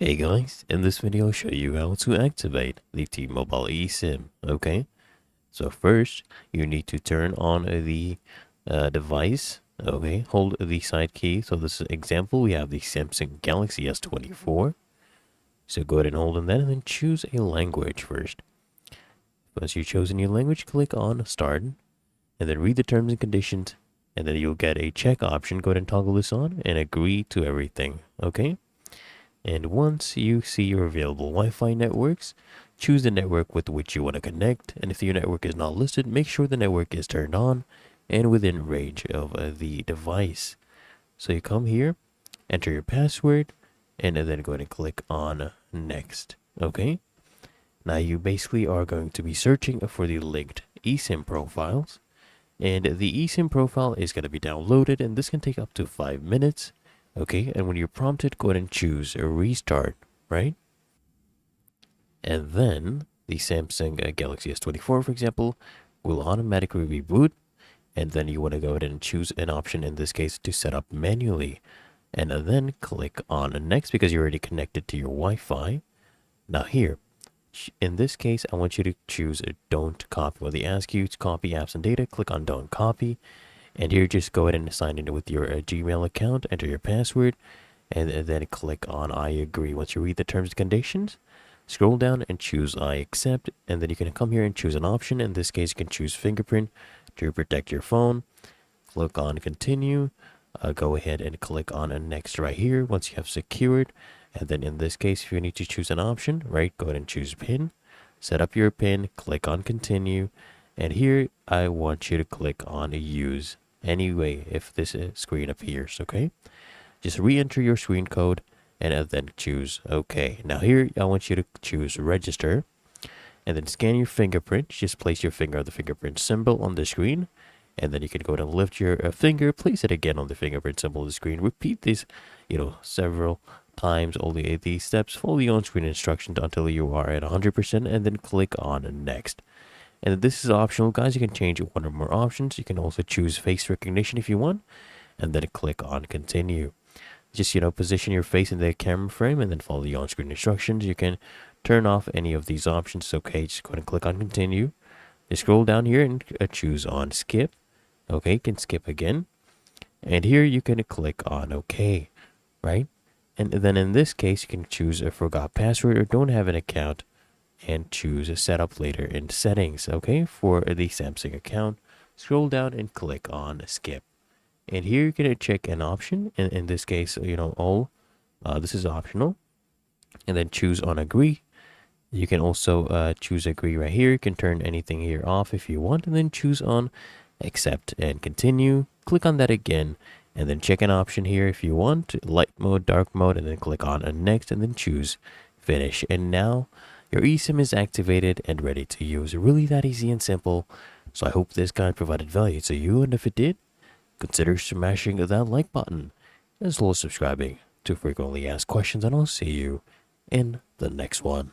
Hey guys, in this video I'll show you how to activate the T-Mobile eSIM, okay? So first, you need to turn on the device, okay? Hold the side key. So this is example, we have the Samsung Galaxy S24. So go ahead and hold on that and then choose a language first. Once you've chosen your language, click on Start and then read the terms and conditions and then you'll get a check option. Go ahead and toggle this on and agree to everything, okay? And once you see your available Wi-Fi networks, choose the network with which you want to connect. And if your network is not listed, make sure the network is turned on and within range of the device. So you come here, enter your password, and then go ahead and click on Next. Okay? Now you basically are going to be searching for the linked eSIM profiles. And the eSIM profile is going to be downloaded, and this can take up to 5 minutes. Okay, and when you're prompted, go ahead and choose a restart, right? And then the Samsung Galaxy S24, for example, will automatically reboot. And then you want to go ahead and choose an option, in this case, to set up manually. And then click on Next because you're already connected to your Wi-Fi. Now here, in this case, I want you to choose Don't Copy. When they ask you to copy apps and data, click on Don't Copy. And here, just go ahead and sign in with your Gmail account, enter your password, and then click on I agree. Once you read the terms and conditions, scroll down and choose I accept, and then you can come here and choose an option. In this case, you can choose fingerprint to protect your phone. Click on continue. Go ahead and click on next right here once you have secured. And then in this case, if you need to choose an option, right, go ahead and choose PIN. Set up your PIN, click on continue. And here, I want you to click on use anyway if this screen appears, okay? Just re-enter your screen code and then choose OK. Now here, I want you to choose register and then scan your fingerprint. Just place your finger on the fingerprint symbol on the screen. And then you can go ahead and lift your finger, place it again on the fingerprint symbol on the screen. Repeat this, several times, only these steps. Follow the on-screen instructions until you are at 100% and then click on next. And this is optional, guys. You can change one or more options. You can also choose face recognition if you want, and then click on continue. Just, position your face in the camera frame and then follow the on-screen instructions. You can turn off any of these options. Okay, just go ahead and click on continue. Just scroll down here and choose on skip. Okay, you can skip again. And here you can click on OK, right? And then in this case, you can choose a forgot password or don't have an account and choose a setup later in settings, okay, for the Samsung account. Scroll down and click on skip. And here you're going to check an option. In this case, all. This is optional. And then choose on agree. You can also choose agree right here. You can turn anything here off if you want. And then choose on accept and continue. Click on that again. And then check an option here if you want. Light mode, dark mode. And then click on next. And then choose finish. And now your eSIM is activated and ready to use. Really that easy and simple. So I hope this guide provided value to you. And if it did, consider smashing that like button, as well as subscribing to frequently asked questions, and I'll see you in the next one.